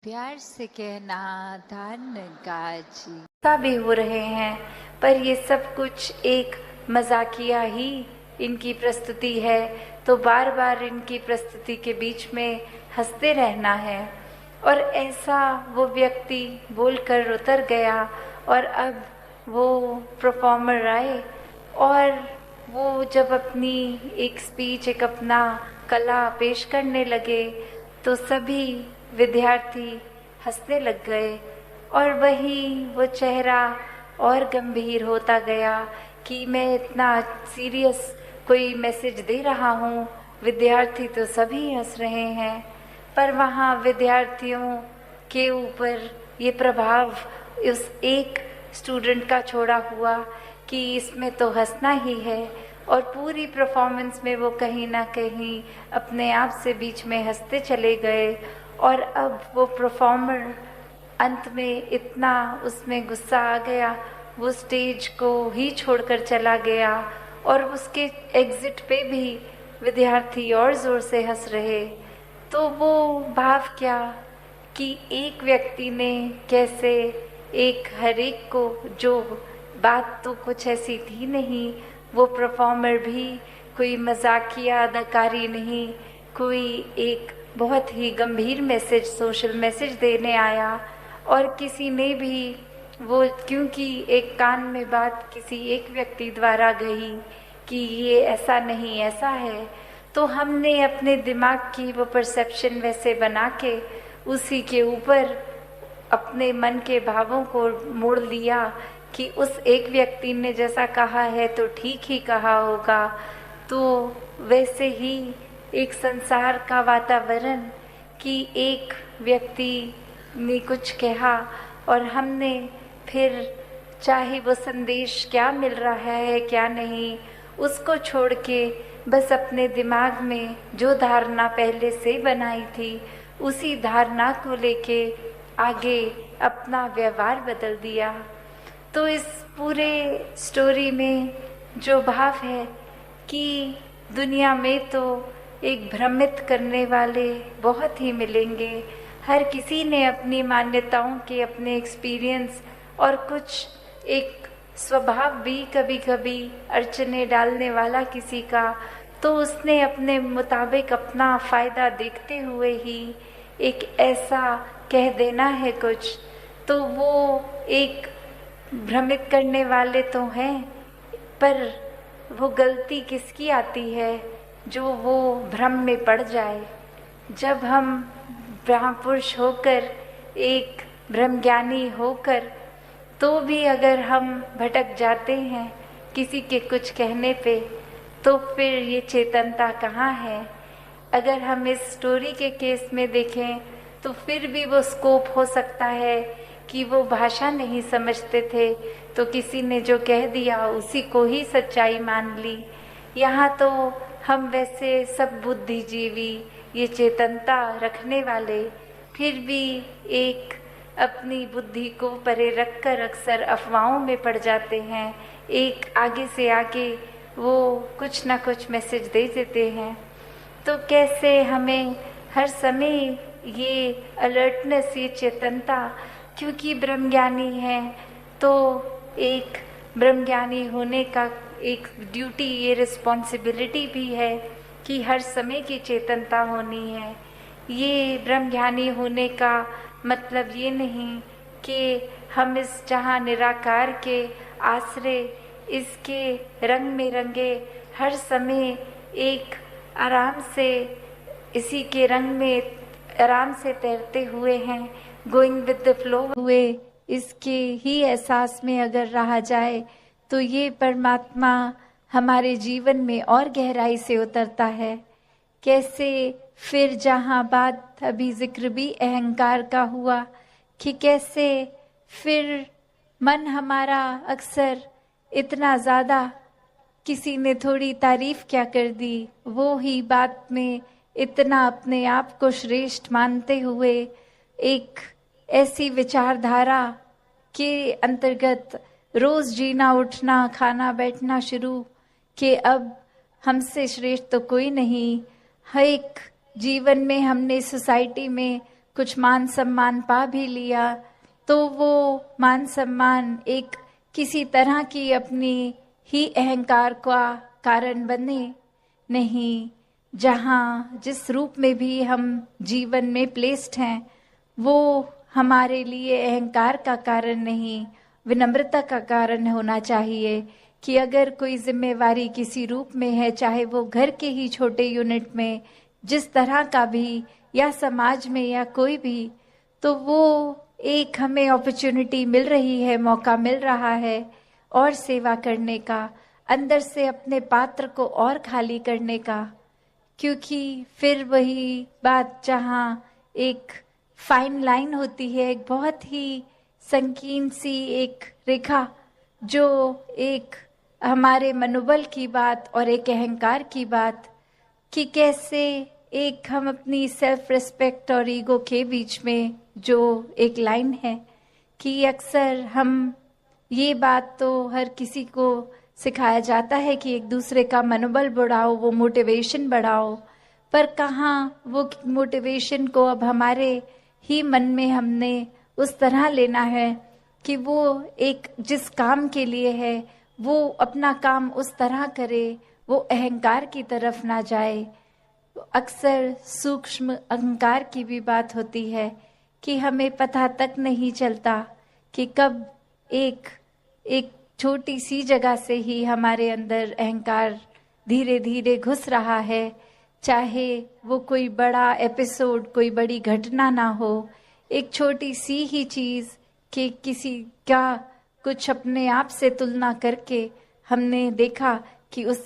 प्यार से कहना धन गाजी भी हो रहे हैं, पर ये सब कुछ एक मजाकिया ही इनकी प्रस्तुति है। तो बार बार इनकी प्रस्तुति के बीच में हंसते रहना है। और ऐसा वो व्यक्ति बोलकर उतर गया और अब वो परफॉर्मर आए और वो जब अपनी एक स्पीच, एक अपना कला पेश करने लगे तो सभी विद्यार्थी हंसने लग गए। और वही वो चेहरा और गंभीर होता गया कि मैं इतना सीरियस कोई मैसेज दे रहा हूँ, विद्यार्थी तो सभी हंस रहे हैं। पर वहाँ विद्यार्थियों के ऊपर ये प्रभाव उस एक स्टूडेंट का छोड़ा हुआ कि इसमें तो हंसना ही है। और पूरी परफॉर्मेंस में वो कहीं ना कहीं अपने आप से बीच में हंसते चले गए। और अब वो परफॉर्मर अंत में इतना उसमें गुस्सा आ गया, वो स्टेज को ही छोड़कर चला गया। और उसके एग्जिट पे भी विद्यार्थी और ज़ोर से हंस रहे। तो वो भाव क्या कि एक व्यक्ति ने कैसे एक हर एक को, जो बात तो कुछ ऐसी थी नहीं, वो परफॉर्मर भी कोई मजाकिया अदाकारी नहीं, कोई एक बहुत ही गंभीर मैसेज, सोशल मैसेज देने आया। और किसी ने भी वो, क्योंकि एक कान में बात किसी एक व्यक्ति द्वारा गई कि ये ऐसा नहीं ऐसा है, तो हमने अपने दिमाग की वो परसेप्शन वैसे बना के उसी के ऊपर अपने मन के भावों को मोड़ लिया कि उस एक व्यक्ति ने जैसा कहा है तो ठीक ही कहा होगा। तो वैसे ही एक संसार का वातावरण कि एक व्यक्ति ने कुछ कहा और हमने फिर, चाहे वो संदेश क्या मिल रहा है क्या नहीं, उसको छोड़ के बस अपने दिमाग में जो धारणा पहले से बनाई थी उसी धारणा को लेके आगे अपना व्यवहार बदल दिया। तो इस पूरे स्टोरी में जो भाव है कि दुनिया में तो एक भ्रमित करने वाले बहुत ही मिलेंगे। हर किसी ने अपनी मान्यताओं के, अपने एक्सपीरियंस और कुछ एक स्वभाव भी कभी कभी अड़चने डालने वाला किसी का, तो उसने अपने मुताबिक अपना फ़ायदा देखते हुए ही एक ऐसा कह देना है कुछ, तो वो एक भ्रमित करने वाले तो हैं। पर वो गलती किसकी आती है जो वो भ्रम में पड़ जाए। जब हम महापुरुष होकर, एक ब्रह्मज्ञानी होकर, तो भी अगर हम भटक जाते हैं किसी के कुछ कहने पे, तो फिर ये चेतनता कहाँ है। अगर हम इस स्टोरी के केस में देखें तो फिर भी वो स्कोप हो सकता है कि वो भाषा नहीं समझते थे तो किसी ने जो कह दिया उसी को ही सच्चाई मान ली। यहाँ तो हम वैसे सब बुद्धिजीवी, ये चेतनता रखने वाले, फिर भी एक अपनी बुद्धि को परे रखकर अक्सर अफवाहों में पड़ जाते हैं। एक आगे से आगे वो कुछ ना कुछ मैसेज दे देते हैं। तो कैसे हमें हर समय ये अलर्टनेस, ये चेतनता, क्योंकि ब्रह्मज्ञानी है तो एक ब्रह्मज्ञानी होने का एक ड्यूटी, ये रिस्पॉन्सिबिलिटी भी है कि हर समय की चेतनता होनी है। ये ब्रह्मज्ञानी होने का मतलब ये नहीं कि हम इस जहाँ निराकार के आश्रय, इसके रंग में रंगे हर समय एक आराम से इसी के रंग में आराम से तैरते हुए हैं, गोइंग विद द फ्लो हुए इसके ही एहसास में अगर रहा जाए तो ये परमात्मा हमारे जीवन में और गहराई से उतरता है। कैसे फिर जहाँ बात अभी जिक्र भी अहंकार का हुआ कि कैसे फिर मन हमारा अक्सर इतना ज़्यादा, किसी ने थोड़ी तारीफ क्या कर दी, वो ही बात में इतना अपने आप को श्रेष्ठ मानते हुए एक ऐसी विचारधारा के अंतर्गत रोज जीना, उठना, खाना, बैठना शुरू कि अब हमसे श्रेष्ठ तो कोई नहीं। हर एक जीवन में हमने सोसाइटी में कुछ मान सम्मान पा भी लिया तो वो मान सम्मान एक किसी तरह की अपनी ही अहंकार का कारण बने नहीं। जहाँ जिस रूप में भी हम जीवन में प्लेस्ड हैं वो हमारे लिए अहंकार का कारण नहीं, विनम्रता का कारण होना चाहिए। कि अगर कोई जिम्मेवारी किसी रूप में है, चाहे वो घर के ही छोटे यूनिट में जिस तरह का भी, या समाज में या कोई भी, तो वो एक हमें अपॉर्चुनिटी मिल रही है, मौका मिल रहा है और सेवा करने का, अंदर से अपने पात्र को और खाली करने का। क्योंकि फिर वही बात जहाँ एक फाइन लाइन होती है, एक बहुत ही संकीर्ण सी एक रेखा, जो एक हमारे मनोबल की बात और एक अहंकार की बात, कि कैसे एक हम अपनी सेल्फ रिस्पेक्ट और ईगो के बीच में जो एक लाइन है, कि अक्सर हम ये बात तो हर किसी को सिखाया जाता है कि एक दूसरे का मनोबल बढ़ाओ, वो मोटिवेशन बढ़ाओ, पर कहाँ वो मोटिवेशन को अब हमारे ही मन में हमने उस तरह लेना है कि वो एक जिस काम के लिए है वो अपना काम उस तरह करे, वो अहंकार की तरफ ना जाए। अक्सर सूक्ष्म अहंकार की भी बात होती है कि हमें पता तक नहीं चलता कि कब एक छोटी सी जगह से ही हमारे अंदर अहंकार धीरे धीरे घुस रहा है। चाहे वो कोई बड़ा एपिसोड, कोई बड़ी घटना ना हो, एक छोटी सी ही चीज़ कि किसी का कुछ अपने आप से तुलना करके हमने देखा कि उससे